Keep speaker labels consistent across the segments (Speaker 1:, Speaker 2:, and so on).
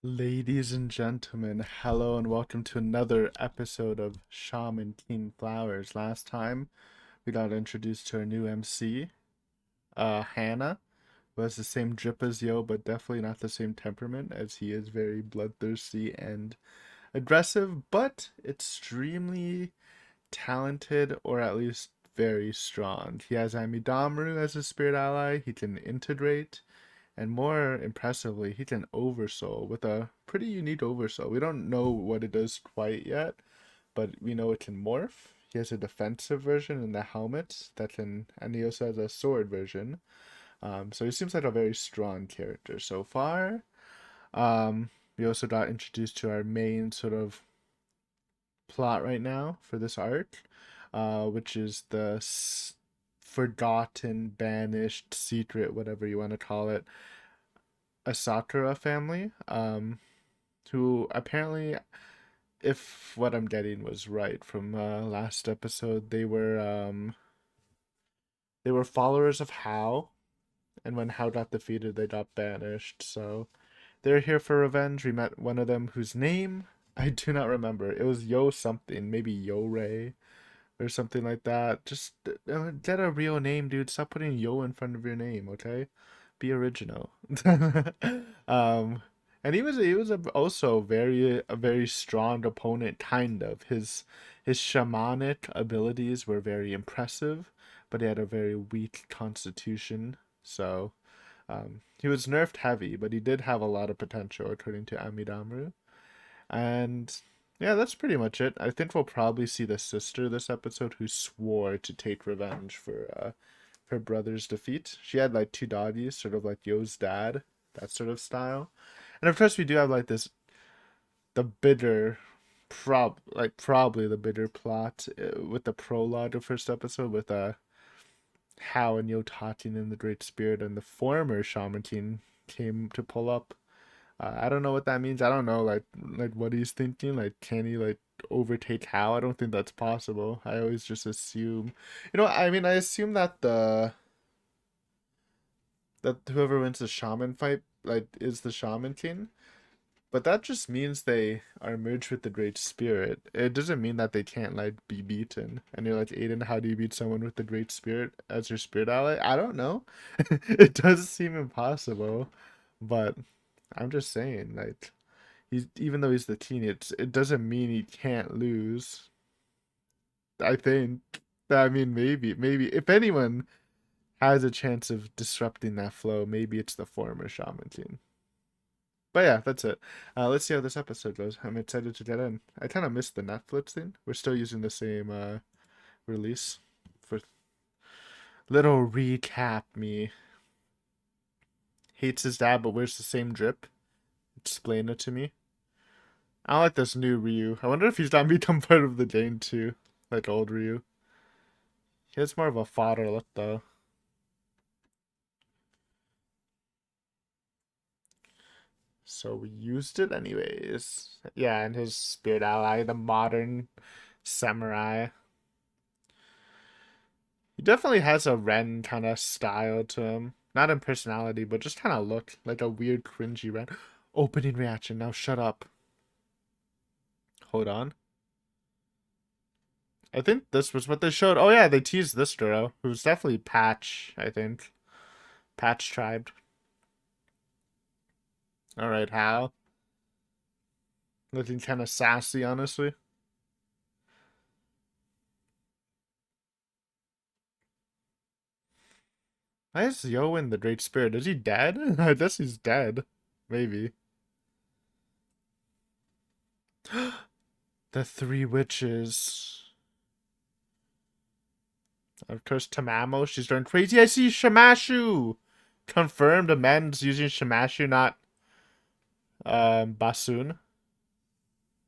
Speaker 1: Ladies and gentlemen, hello and welcome to another episode of Shaman King Flowers. Last time we got introduced to our new MC, Hannah, who has the same drip as Yo, but definitely not the same temperament as he is very bloodthirsty and aggressive, but extremely talented or at least very strong. He has Amidamaru as a spirit ally, he can integrate, and more impressively, he can oversoul with a pretty unique oversoul. We don't know what it does quite yet, but we know it can morph. He has a defensive version in the helmet that can, and he also has a sword version. So he seems like a very strong character so far. We also got introduced to our main sort of plot right now for this arc, which is the forgotten, banished, secret, whatever you want to call it, Asakura family, who apparently, if what I'm getting was right from last episode, they were followers of Hao, and when Hao got defeated, they got banished. So they're here for revenge. We met one of them whose name I do not remember. It was Yo something, maybe Yo Ray or something like that. Just get a real name, dude. Stop putting Yo in front of your name, okay? Be original. um, and also a very strong opponent, kind of. His shamanic abilities were very impressive, but he had a very weak constitution. So he was nerfed heavy, but he did have a lot of potential, according to Amidamaru. And yeah, that's pretty much it. I think we'll probably see the sister this episode who swore to take revenge for her brother's defeat. She had like two doggies, sort of like Yo's dad, that sort of style. And of course, we do have like the bitter, probably the bitter plot with the prologue of first episode with Hao and Yo talking in the Great Spirit and the former Shaman King came to pull up. I don't know what that means. I don't know like what he's thinking. Like, can he like overtake Hal? I don't think that's possible. I always just assume, I mean, I assume that whoever wins the shaman fight like is the shaman king. But that just means they are merged with the Great Spirit. It doesn't mean that they can't like be beaten. And you're like, Aiden, how do you beat someone with the Great Spirit as your spirit ally? I don't know. It does seem impossible, but I'm just saying, like, he's even though he's the teen, it doesn't mean he can't lose. I think. I mean, maybe if anyone has a chance of disrupting that flow, maybe it's the former shaman team. But yeah, that's it. Let's see how this episode goes. I'm excited to get in. I kind of missed the Netflix thing. We're still using the same release. For little recap, me hates his dad but wears the same drip. Explain it to me. I like this new Ryu. I wonder if he's not become part of the game too, like old Ryu. He has more of a fodder look though. So we used it anyways. Yeah, and his spirit ally, the modern samurai. He definitely has a Ren kind of style to him. Not in personality, but just kind of look like a weird, cringy Ren. Opening reaction. Now shut up. Hold on. I think this was what they showed. Oh yeah, they teased this girl, who's definitely Patch, I think. Patch Tribe. Alright, Hal. Looking kind of sassy, honestly. Why is Yowen the Great Spirit? Is he dead? I guess he's dead. Maybe. The Three Witches. Of course, Tamamo, she's going crazy. I see Shamashu! Confirmed amends using Shamashu, not Basun.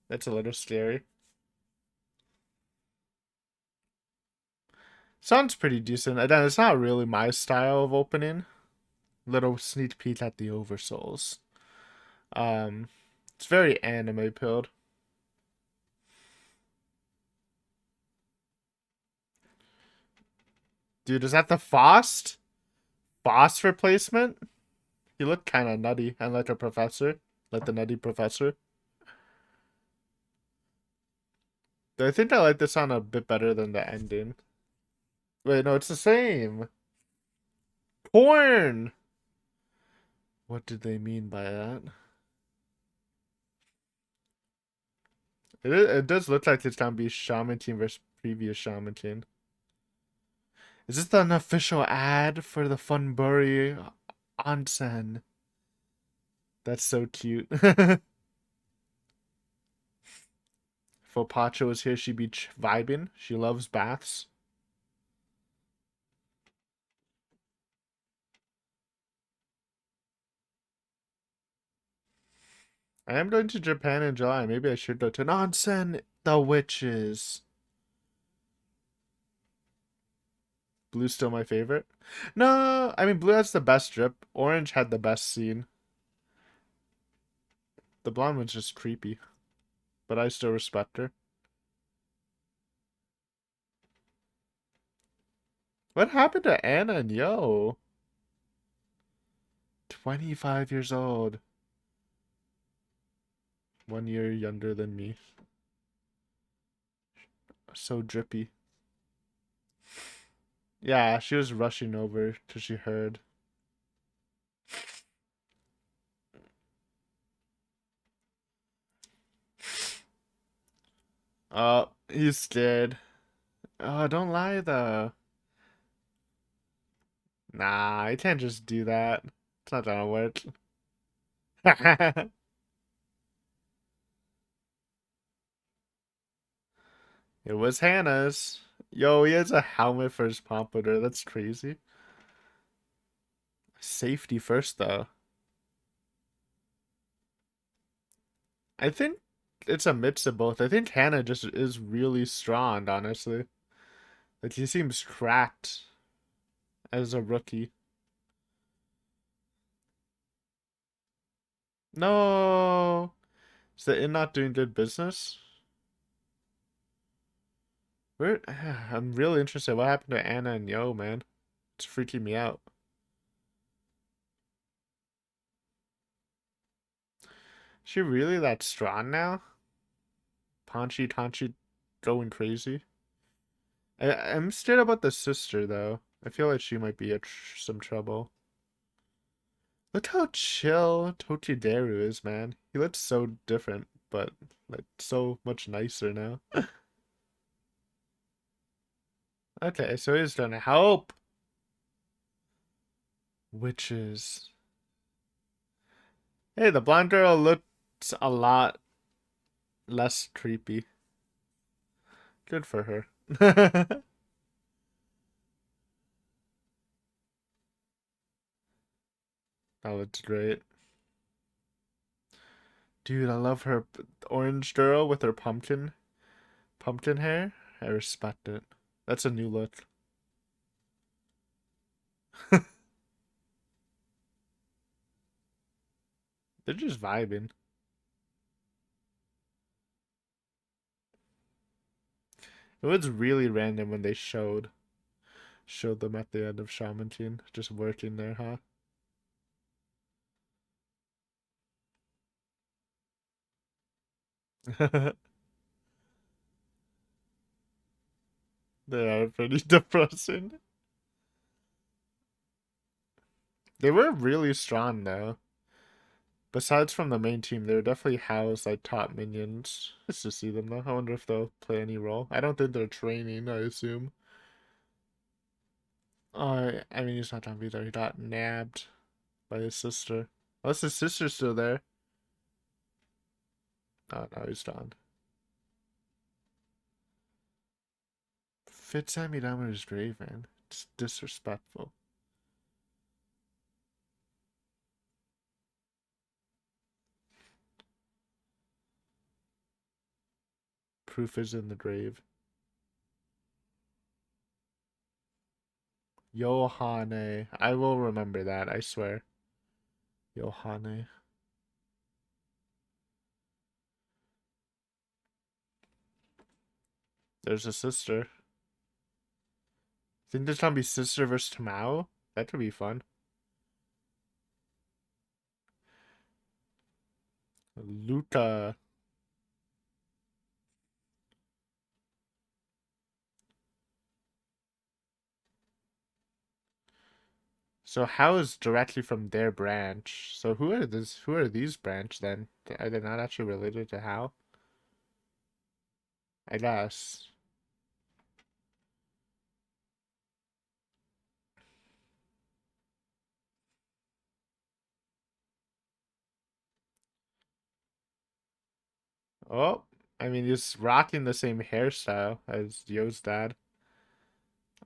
Speaker 1: That's a little scary. Sounds pretty decent. Again, it's not really my style of opening. Little sneak peek at the Oversouls. Um, it's very anime pilled. Dude, is that the Faust replacement? He looked kind of nutty and like a professor. Like the Nutty Professor. I think I like this song a bit better than the ending. Wait, no, it's the same. Porn! What did they mean by that? It does look like it's gonna be Shaman Team versus previous Shaman Team. Is this an official ad for the Funbury onsen? That's so cute. If Opacho was here, she'd be vibing. She loves baths. I am going to Japan in July. Maybe I should go to an onsen. The witches. Blue's still my favorite. No, I mean blue has the best drip. Orange had the best scene. The blonde one's just creepy, but I still respect her. What happened to Anna and Yo? 25 years old. 1 year younger than me. So drippy. Yeah, she was rushing over because she heard. Oh, he's scared. Oh, don't lie though. Nah, I can't just do that. It's not gonna work. It was Hannah's. Yo, he has a helmet for his pompadour. That's crazy. Safety first, though. I think it's a mix of both. I think Hannah just is really strong, honestly. Like, he seems cracked as a rookie. No! Is the inn not doing good business? Where? I'm really interested. What happened to Anna and Yo, man? It's freaking me out. She really that strong now? Panchy Tanchi going crazy? I'm scared about the sister, though. I feel like she might be at some trouble. Look how chill Tokidaru is, man. He looks so different, but like so much nicer now. Okay, so he's gonna help. Witches. Hey, the blonde girl looks a lot less creepy. Good for her. That looks great. Dude, I love her orange girl with her pumpkin hair. I respect it. That's a new look. They're just vibing. It was really random when they showed them at the end of Shaman Teen, just working there, huh? They are pretty depressing. They were really strong though. Besides from the main team, they were definitely Hao's like top minions. Just to see them though. I wonder if they'll play any role. I don't think they're training, I assume. I mean he's not gonna be there. He got nabbed by his sister. Unless his sister's still there. Oh no, he's gone. Fit Sammy down with his grave, man. It's disrespectful. Proof is in the grave. Yohane. I will remember that, I swear. Yohane. There's a sister. Think there's gonna be sister versus Tamao? That could be fun. Luca. So how is directly from their branch? So who are this? Who are these branch then? Are they not actually related to how? I guess. Oh, I mean he's rocking the same hairstyle as Yo's dad.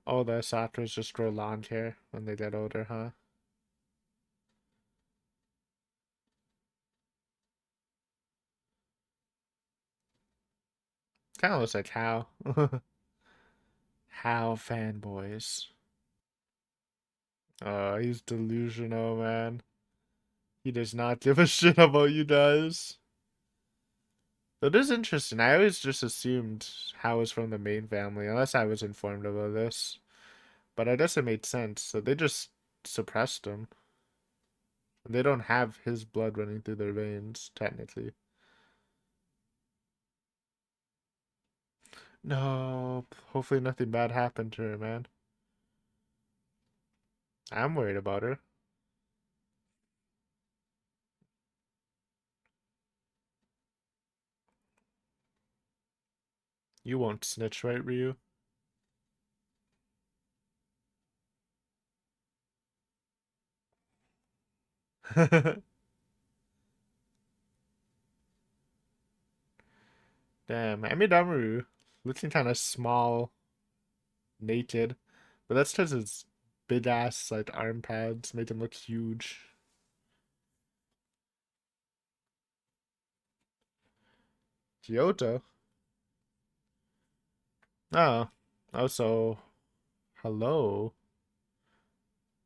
Speaker 1: Oh, the Sakuras just grow long hair when they get older, huh? Kind of looks like how. How fanboys. Oh, he's delusional, man. He does not give a shit about you guys. That is interesting. I always just assumed How was from the main family, unless I was informed about this. But I guess it made sense. So they just suppressed him. They don't have his blood running through their veins, technically. No, hopefully nothing bad happened to her, man. I'm worried about her. You won't snitch, right, Ryu? Damn, Amidamaru looking kind of small, naked, but that's because his big ass like arm pads made him look huge. Kyoto? Oh, also, hello.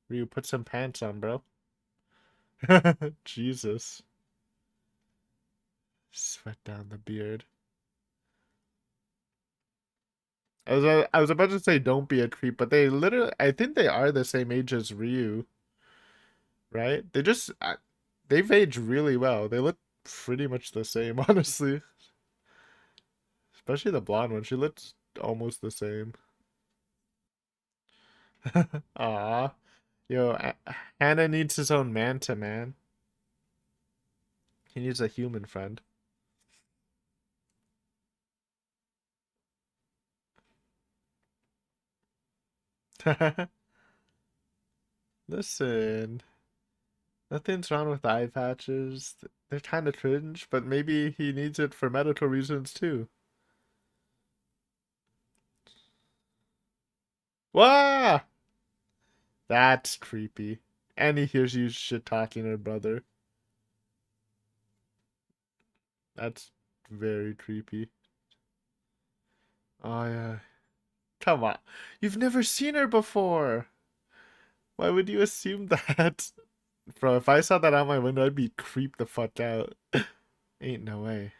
Speaker 1: Ryu, put some pants on, bro. Jesus, sweat down the beard. I was about to say don't be a creep, but they literally I think they are the same age as Ryu, right? They've aged really well. They look pretty much the same, honestly. Especially the blonde one. She looks almost the same. Aw. Yo, Hannah needs his own man to man. He needs a human friend. Listen, nothing's wrong with eye patches. They're kind of cringe, but maybe he needs it for medical reasons too. Wah! That's creepy. And he hears you shit talking her brother. That's very creepy. Oh yeah. Come on. You've never seen her before. Why would you assume that? Bro, if I saw that out my window, I'd be creeped the fuck out. Ain't no way.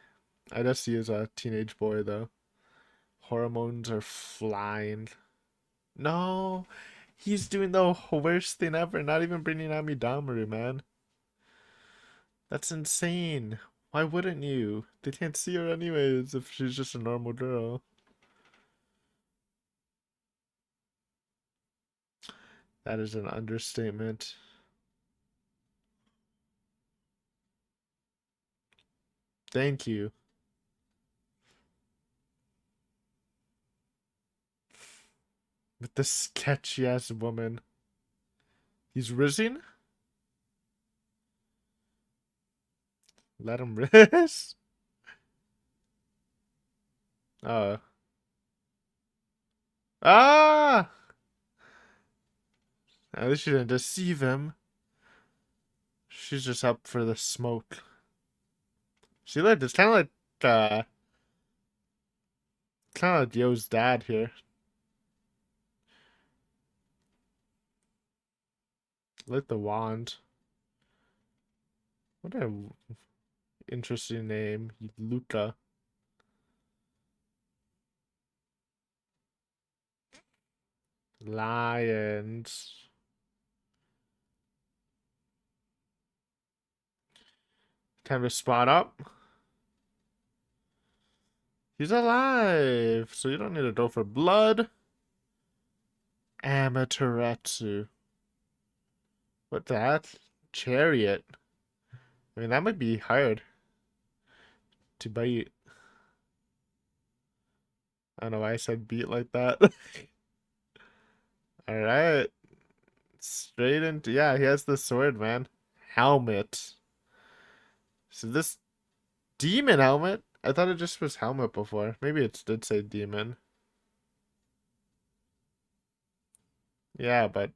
Speaker 1: I just see as a teenage boy though. Hormones are flying. No, he's doing the worst thing ever. Not even bringing out me Damaru, man. That's insane. Why wouldn't you? They can't see her anyways if she's just a normal girl. That is an understatement. Thank you. With the sketchy ass woman. He's rising? Let him ris? Oh. Ah! At least she didn't deceive him. She's just up for the smoke. See, look, it's kind of like Yo's dad here. Lit the wand. What a interesting name, Luca. Lions. Time to spawn up. He's alive, so you don't need to go for blood. Amaterasu. What that? Chariot. I mean, that might be hard to bite. I don't know why I said beat like that. Alright. Straight into. Yeah, he has the sword, man. Helmet. So this demon helmet? I thought it just was helmet before. Maybe it did say demon. Yeah, but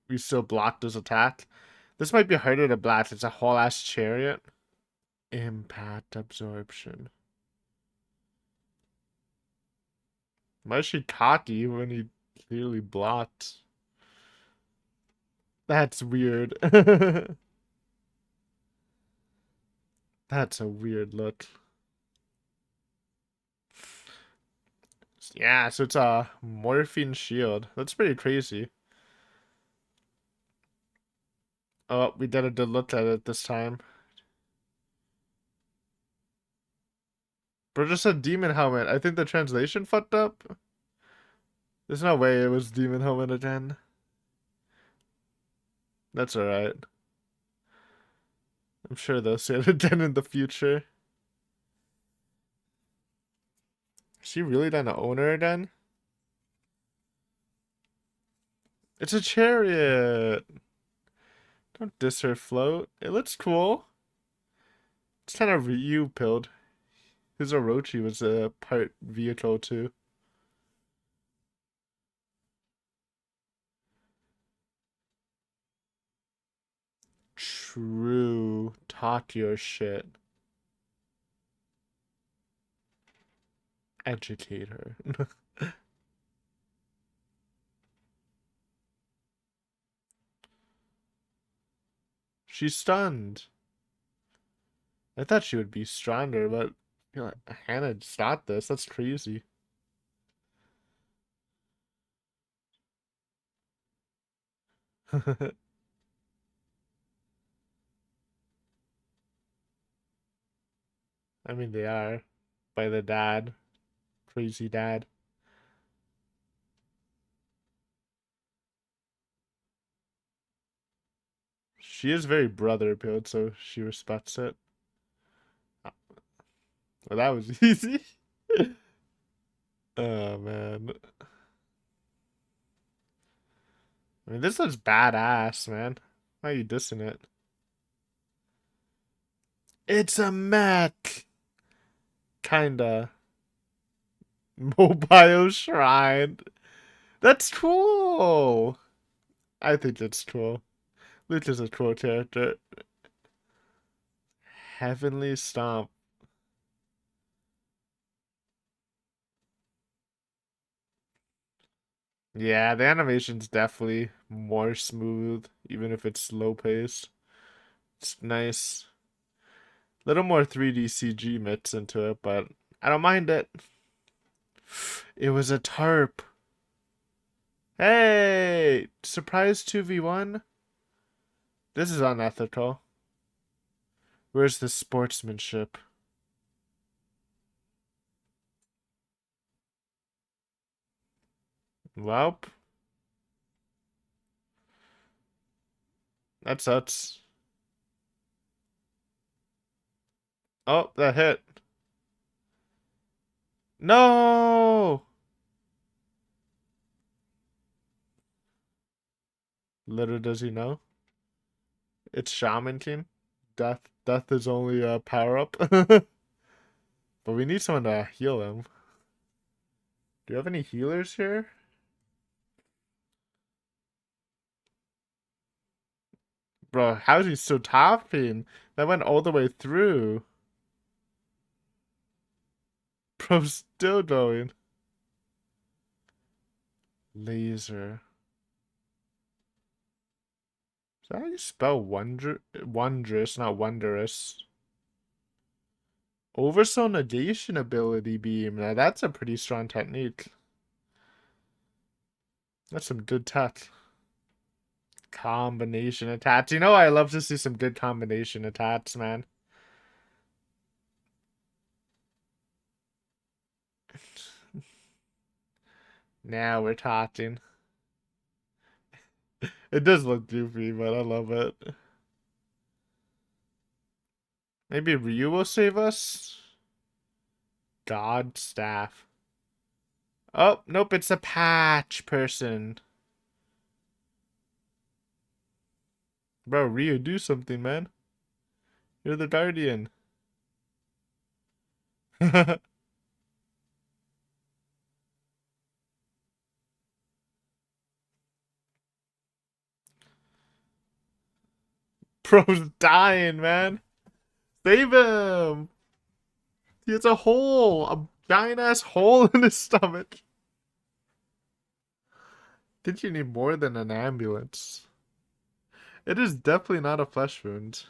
Speaker 1: we still blocked his attack. This might be harder to block. It's a whole ass chariot. Impact absorption. Why is she cocky when he clearly blocked? That's weird. That's a weird look. Yeah, so it's a morphine shield. That's pretty crazy. Oh, we did a good look at it this time. Bro just said demon helmet. I think the translation fucked up. There's no way it was demon helmet again. That's alright. I'm sure they'll say it again in the future. Is she really done to own her again? It's a chariot. Don't diss her float. It looks cool. It's kind of Ryu pilled. His Orochi was a part vehicle too. True. Talk your shit. Educate her. She's stunned. I thought she would be stronger, but I feel like Hannah stopped this. That's crazy. I mean, they are. By the dad. Crazy dad. She is very brother pilled, so she respects it. Well, that was easy. Oh, man. I mean, this looks badass, man. Why are you dissing it? It's a mech! Kinda. Mobile shrine. That's cool! I think it's cool. Luch is a cool character. Heavenly Stomp. Yeah, the animation's definitely more smooth, even if it's slow paced. It's nice. Little more 3D CG mix into it, but I don't mind it. It was a tarp. Hey! Surprise 2v1? This is unethical. Where's the sportsmanship? Welp. That sucks. Oh, that hit. No! Little does he know. It's Shaman King. Death is only a power up. But we need someone to heal him. Do you have any healers here? Bro, how is he still topping? That went all the way through. Bro's still going. Laser. Is that how you spell wondrous, not wondrous? Oversoul negation ability beam. Now that's a pretty strong technique. That's some good tech. Combination attacks. You know, I love to see some good combination attacks, man. Now we're talking. It does look goofy, but I love it. Maybe Ryu will save us? God staff. Oh, nope, it's a patch person. Bro, Ryu, do something, man. You're the guardian. Bro's dying, man. Save him! He has a giant ass hole in his stomach. Did you need more than an ambulance? It is definitely not a flesh wound.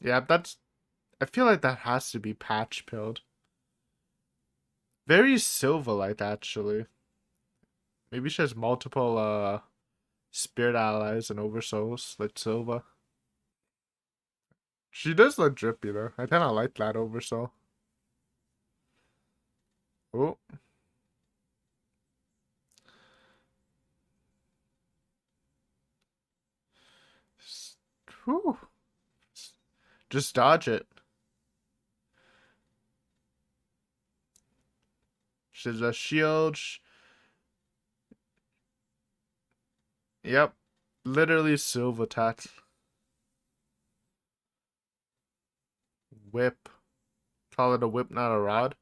Speaker 1: Yeah, that's. I feel like that has to be patch pilled. Very Silva like, actually. Maybe she has multiple spirit allies and oversouls like Silva. She does look drippy though. I kinda like that oversoul. Oh. Whew. Just dodge it. She's a shield. Yep. Literally Silva tat. Whip. Call it a whip, not a rod.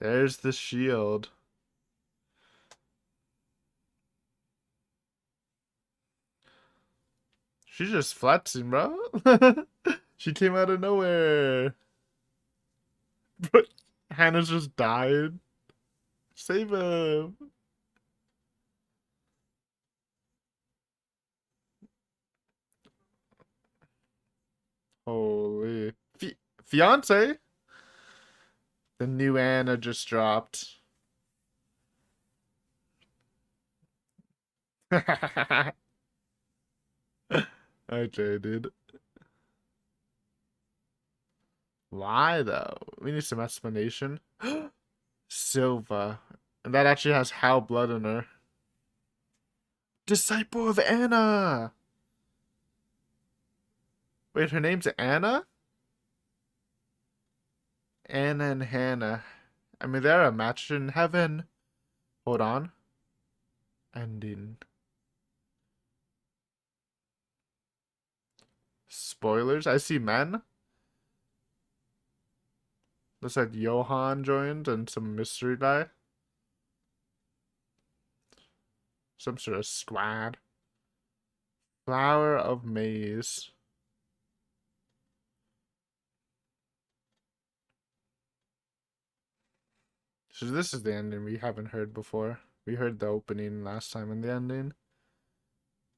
Speaker 1: There's the shield. She's just flexing, bro. She came out of nowhere. But Hannah's just died. Save him. Holy. Fiance? The new Anna just dropped. Okay, dude. Why though? We need some explanation. Silva. And that actually has Hal blood in her. Disciple of Anna! Wait, her name's Anna? Anna and Hannah. I mean, they're a match in heaven. Hold on. Ending. Spoilers? I see men. Looks like Johan joined and some mystery guy. Some sort of squad. Flower of Maize. So this is the ending we haven't heard before. We heard the opening last time and the ending.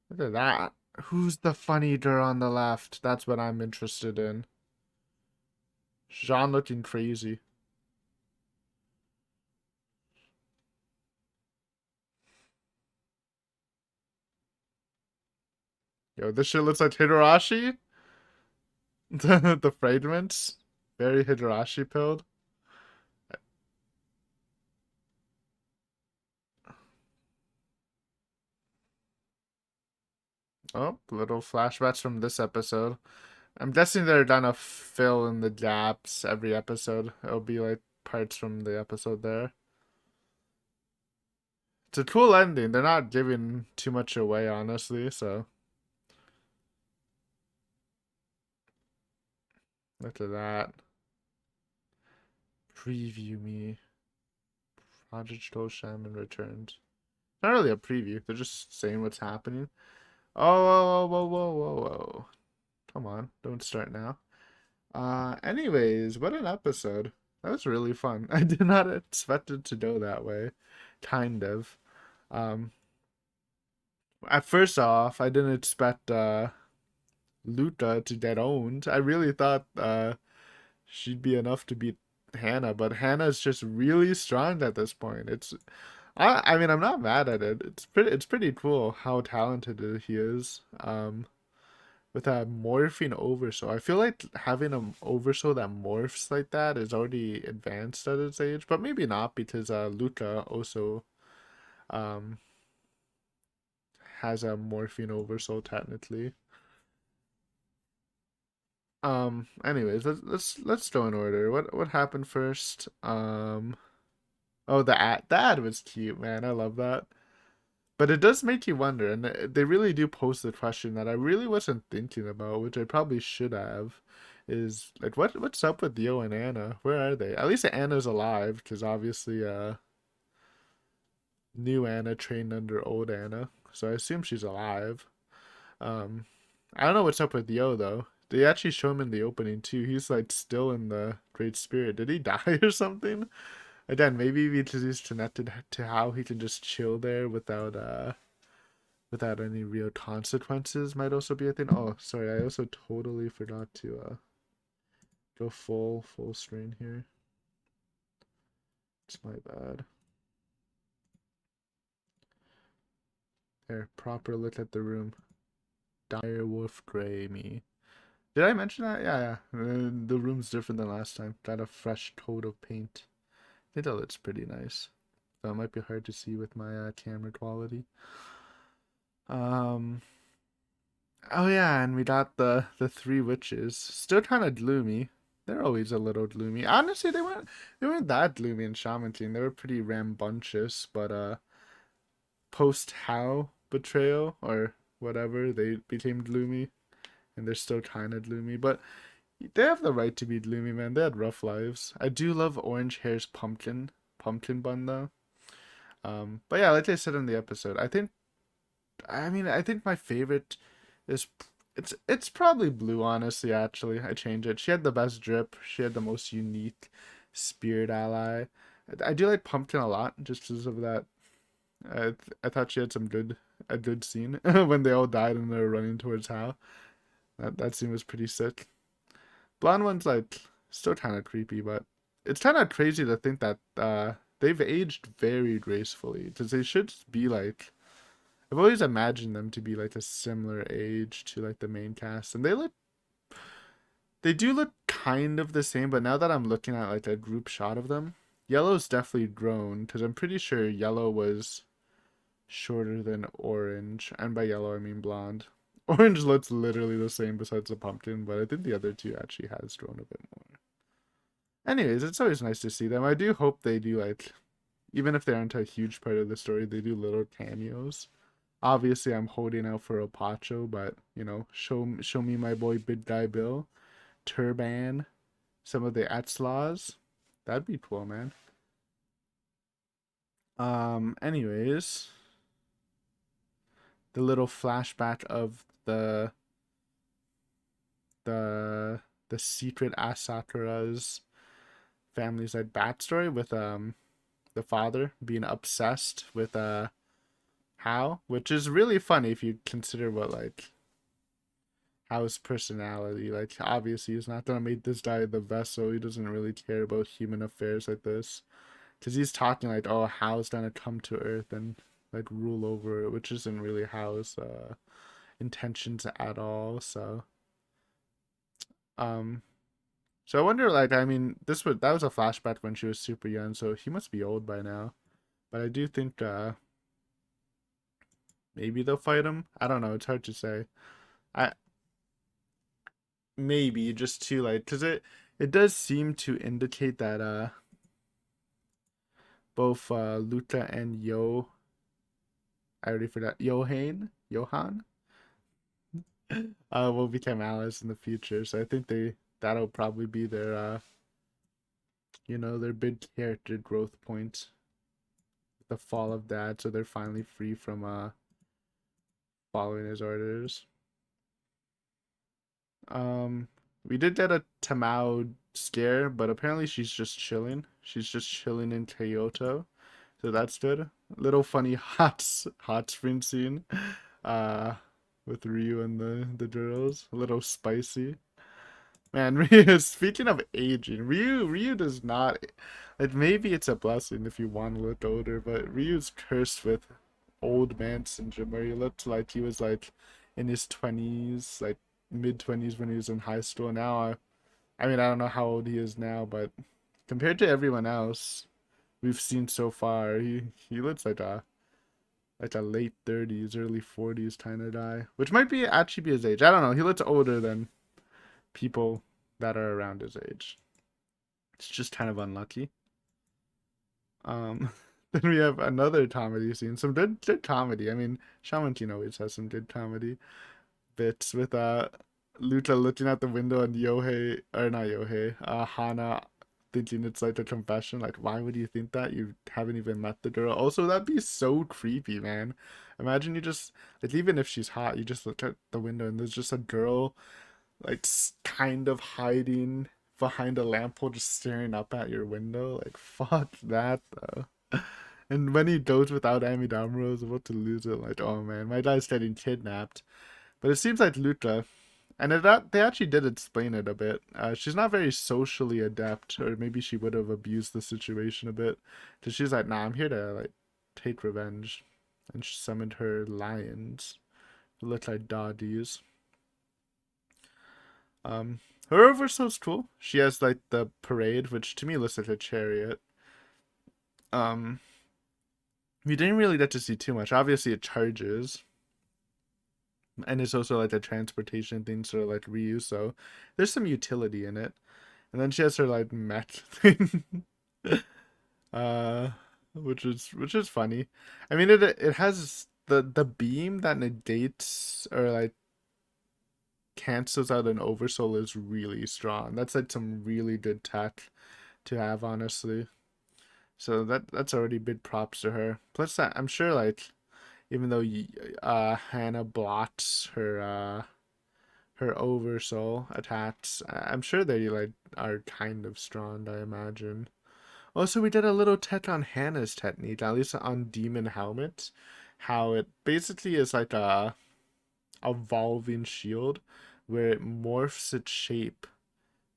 Speaker 1: Look at that. Who's the funny girl on the left? That's what I'm interested in. Jean looking crazy. Yo, this shit looks like Hidarashi. The fragments. Very Hidarashi pilled. Oh, little flashbacks from this episode. I'm guessing they're gonna fill in the gaps every episode. It'll be like parts from the episode there. It's a cool ending. They're not giving too much away, honestly, so. Look at that. Preview me. Prodigal Shaman returns. Not really a preview. They're just saying what's happening. Oh, whoa, whoa, whoa, whoa, whoa, whoa. Come on, don't start now. Anyways, what an episode. That was really fun. I did not expect it to go that way. Kind of. Um, at first off, I didn't expect Luta to get owned. I really thought she'd be enough to beat Hannah, but Hannah's just really strong at this point. It's I mean, I'm not mad at it. It's pretty cool how talented he is. With a morphing oversoul. I feel like having an oversoul that morphs like that is already advanced at its age, but maybe not because Luca also um has a morphing oversoul technically. Anyways, let's go in order. What happened first? Oh, the ad was cute, man. I love that. But it does make you wonder, and they really do pose the question that I really wasn't thinking about, which I probably should have, is like what's up with Yo and Anna? Where are they? At least Anna's alive, because obviously new Anna trained under old Anna, so I assume she's alive. Um, I don't know what's up with Yo though. They actually show him in the opening too. He's like still in the Great Spirit. Did he die or something? Again, maybe because he's connected to how he can just chill there without any real consequences might also be a thing. Oh, sorry, I also totally forgot to go full screen here. It's my bad. There, proper look at the room. Dire Wolf Grey me. Did I mention that? Yeah, yeah. The room's different than last time. Got a fresh coat of paint. I think that looks pretty nice. Though it might be hard to see with my camera quality. Um, Oh yeah, and we got the three witches. Still kind of gloomy. They're always a little gloomy. Honestly, they weren't that gloomy in Shaman Team. They were pretty rambunctious, but post How betrayal or whatever, they became gloomy, and they're still kind of gloomy. But they have the right to be gloomy, man. They had rough lives. I do love Orange Hair's pumpkin bun though. But yeah, like I said in the episode, I think my favorite is it's probably Blue, honestly. Actually, I changed it. She had the best drip. She had the most unique spirit ally. I do like Pumpkin a lot just because of that. I thought she had a good scene when they all died and they were running towards Hal. That scene was pretty sick. Blonde one's like still kind of creepy, but it's kind of crazy to think that they've aged very gracefully because they should be like I've always imagined them to be like a similar age to like the main cast, and they do look kind of the same. But now that I'm looking at like a group shot of them, Yellow's definitely grown because I'm pretty sure Yellow was shorter than Orange, and by Yellow I mean blonde. Orange looks literally the same besides the pumpkin, but I think the other two actually has grown a bit more. Anyways, it's always nice to see them. I do hope they do like, even if they aren't a huge part of the story, they do little cameos. Obviously, I'm holding out for Opacho, but show me my boy Big Guy Bill, Turban, some of the Atslaws. That'd be cool, man. Anyways, the little flashback of the the secret Asakura's family's like backstory with the father being obsessed with How, which is really funny if you consider what like How's personality. Like, obviously, he's not gonna make this guy the vessel. He doesn't really care about human affairs like this. Because he's talking like, oh, How's gonna come to Earth and like rule over it, which isn't really How's intentions at all. Um, so I wonder, like, I mean, that was a flashback when she was super young, so he must be old by now. But I do think maybe they'll fight him. I don't know. It's hard to say. I maybe just too like because it does seem to indicate that both Luta and I already forgot Johan will become allies in the future. So I think that'll probably be their their big character growth point. The fall of Dad, so they're finally free from following his orders. Um, we did get a Tamao scare, but apparently she's just chilling. She's just chilling in Kyoto, so that's good. Little funny hot spring scene, uh, with Ryu and the girls. A little spicy. Man, Ryu, speaking of aging, Ryu does not, like, maybe it's a blessing if you want to look older, but Ryu's cursed with old man syndrome, where he looked like he was, like, in his 20s, like, mid-20s when he was in high school. Now, I mean, I don't know how old he is now, but compared to everyone else we've seen so far, he looks like a late 30s, early 40s kind of guy, which might be actually be his age. I don't know. He looks older than people that are around his age. It's just kind of unlucky. Um, then we have another comedy scene, some good comedy. I mean, Shaman always has some good comedy bits with Luta looking out the window and Yohei, or not Yohei, Hana thinking it's like a confession. Like, why would you think that? You haven't even met the girl. Also, that'd be so creepy, man. Imagine you just, like, even if she's hot, you just look at the window and there's just a girl, like, kind of hiding behind a lamppost, just staring up at your window. Like, fuck that, though. And when he goes without Amidamaro, is about to lose it. Like, oh man, my guy's getting kidnapped. But it seems like Luta, and they actually did explain it a bit. She's not very socially adept, or maybe she would have abused the situation a bit. Cause she's like, nah, I'm here to like take revenge, and she summoned her lions, who look like doggies. Um, her oversoul's cool. She has like the parade, which to me looks like a chariot. Um, we didn't really get to see too much. Obviously, it charges, and it's also like a transportation thing, sort of like reuse. So there's some utility in it. And then she has her like mech thing, uh, which is funny. I mean, it has the beam that negates or like cancels out an oversoul is really strong. That's like some really good tech to have, honestly. So that's already big props to her. Plus, that I'm sure like even though Hannah blocks her oversoul attacks, I'm sure they like are kind of strong. I imagine. Also, we did a little tech on Hannah's technique, at least on Demon Helmet. How it basically is like a evolving shield where it morphs its shape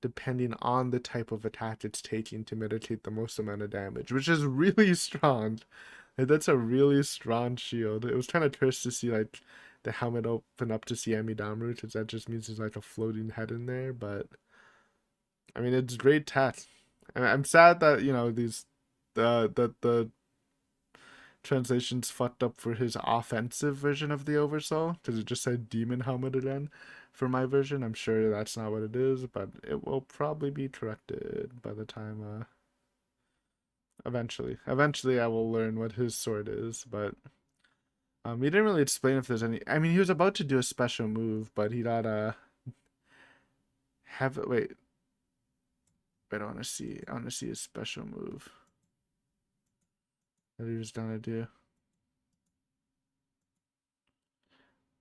Speaker 1: depending on the type of attack it's taking to mitigate the most amount of damage, which is really strong. Like, that's a really strong shield. It was kind of cursed to see like the helmet open up to see Amidamaru, because that just means there's like a floating head in there. But I mean, it's great tech. And I'm sad that these the translations fucked up for his offensive version of the Oversoul, because it just said Demon Helmet again. For my version, I'm sure that's not what it is, but it will probably be corrected by the time eventually I will learn what his sword is. But he didn't really explain if there's any. I mean, he was about to do a special move, but he got have wait, I want to see his special move that he was gonna do.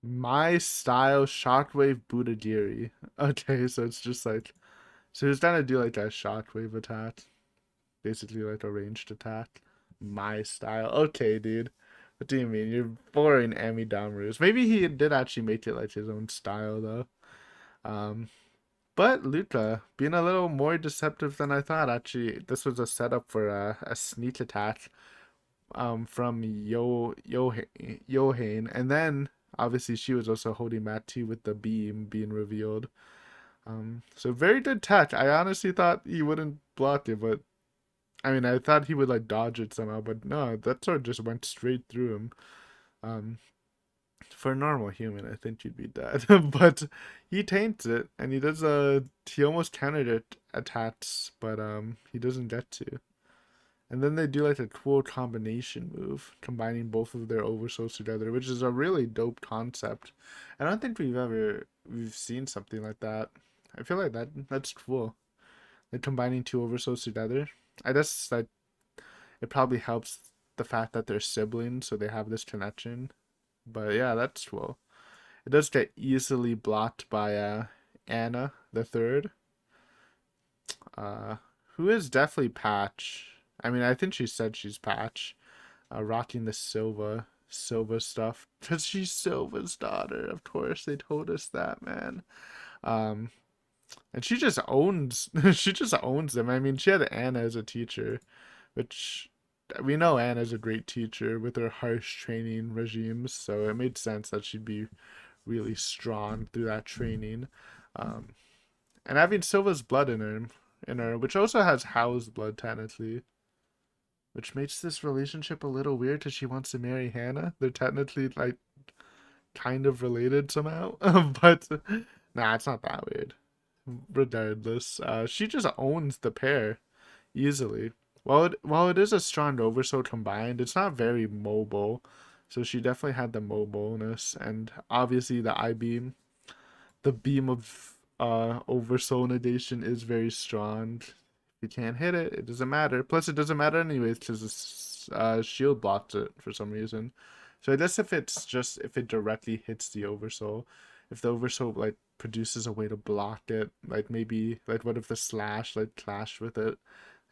Speaker 1: My style shockwave Budagiri. Okay, so it's just like, so he's gonna do like a shockwave attack, basically like a ranged attack. My style. Okay, dude. What do you mean? You're boring Amidamaru's. Maybe he did actually make it like his own style though. Um, but Luca being a little more deceptive than I thought. Actually, this was a setup for a sneak attack from Yohane, and then obviously she was also holding Matt too with the beam being revealed. So very good tech. I honestly thought he wouldn't block it, but I mean I thought he would like dodge it somehow, but no, that sword just went straight through him. Um, for a normal human, I think he'd be dead, but he taints it, and he almost countered it attacks, but he doesn't get to. And then they do like a cool combination move, combining both of their oversouls together, which is a really dope concept. I don't think we've seen something like that. I feel like that's cool. Like combining two oversouls together. I guess like it probably helps the fact that they're siblings, so they have this connection. But yeah, that's cool. It does get easily blocked by Anna the third, uh, who is definitely Patch. I mean, I think she said she's Patch, rocking the Silva stuff, because she's Silva's daughter. Of course, they told us that, man. Um, And she just owns she just owns them. I mean, she had Anna as a teacher, which we know Anna's a great teacher with her harsh training regimes, so it made sense that she'd be really strong through that training. Um, and having Silva's blood in her, which also has Hal's blood technically, which makes this relationship a little weird because she wants to marry Hannah. They're technically like kind of related somehow, but nah, it's not that weird. Regardless, she just owns the pair easily. While it is a strong oversoul combined, it's not very mobile. So she definitely had the mobileness, and obviously the beam of oversoul negation is very strong. If you can't hit it, it doesn't matter. Plus, it doesn't matter anyways because shield blocks it for some reason. So I guess if it directly hits the oversoul, if the oversoul like produces a way to block it, like maybe like what if the slash like clashed with it,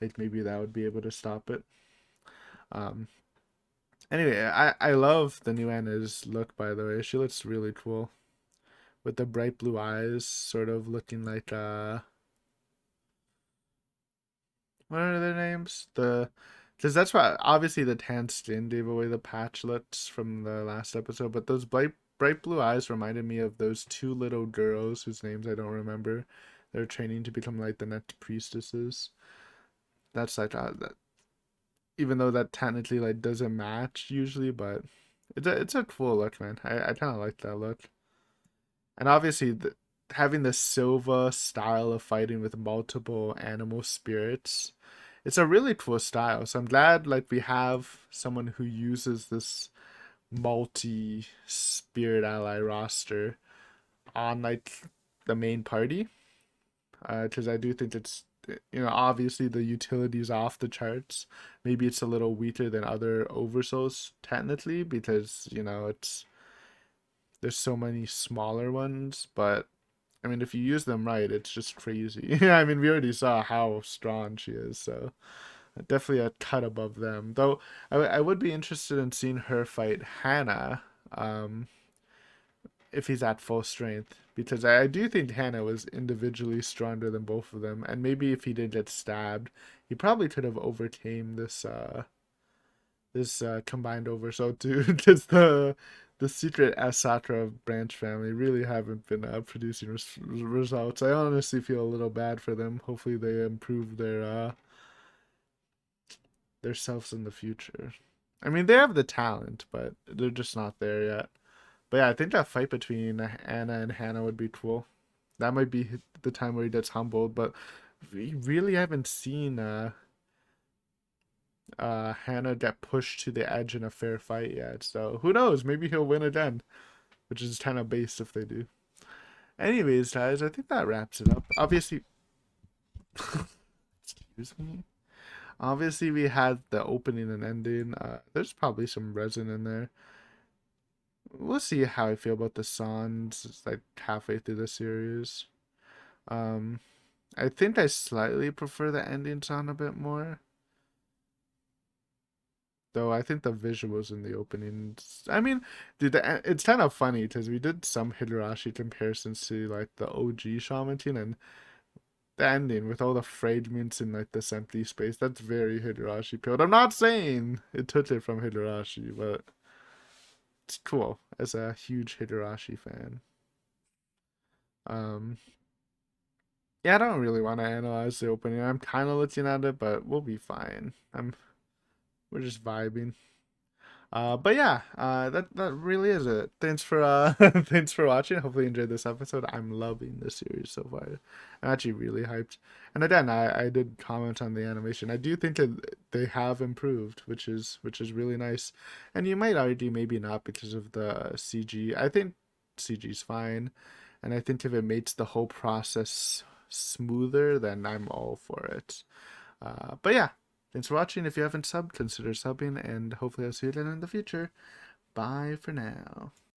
Speaker 1: like maybe that would be able to stop it. Um. Anyway, I love the new Anna's look, by the way. She looks really cool with the bright blue eyes, sort of looking like what are their names? Because that's why obviously the tan skin gave away the patch looks from the last episode, but those bright blue eyes reminded me of those two little girls whose names I don't remember. They're training to become like the next priestesses. That's like that. Even though that technically like doesn't match usually, but it's a cool look, man. I kind of like that look. And obviously, having the Silva style of fighting with multiple animal spirits, it's a really cool style. So I'm glad like we have someone who uses this multi spirit ally roster on like the main party. Because I do think it's obviously the utility is off the charts. Maybe it's a little weaker than other oversouls technically because it's there's so many smaller ones, but I mean, if you use them right, it's just crazy. I mean, we already saw how strong she is, so definitely a cut above them. Though I would be interested in seeing her fight Hannah, um, if he's at full strength, because I do think Hannah was individually stronger than both of them, and maybe if he did get stabbed, he probably could have overcame this combined oversoul too, because the secret Asatra branch family really haven't been producing results. I honestly feel a little bad for them. Hopefully, they improve their selves in the future. I mean, they have the talent, but they're just not there yet. But yeah, I think that fight between Anna and Hannah would be cool. That might be the time where he gets humbled, but we really haven't seen Hannah get pushed to the edge in a fair fight yet. So who knows? Maybe he'll win again, which is kind of based if they do. Anyways, guys, I think that wraps it up. Obviously, excuse me. Obviously, we had the opening and ending. There's probably some resin in there. We'll see how I feel about the songs. It's like halfway through the series. Um, I think I slightly prefer the ending song a bit more. Though I think the visuals in the openings. I mean, dude, it's kind of funny because we did some Higurashi comparisons to like the OG Shaman team, and the ending with all the fragments in like this empty space. That's very Higurashi build. I'm not saying it took it from Higurashi, but it's cool as a huge Higurashi fan. Um, yeah, I don't really want to analyze the opening. I'm kind of looking at it, but we'll be fine. We're just vibing. But yeah, that really is it. Thanks for thanks for watching. Hopefully you enjoyed this episode. I'm loving this series so far. I'm actually really hyped. And again, I did comment on the animation. I do think that they have improved, which is really nice. And you might argue maybe not because of the CG. I think CG's fine. And I think if it makes the whole process smoother, then I'm all for it. But yeah, thanks for watching. If you haven't subbed, consider subbing, and hopefully I'll see you again in the future. Bye for now.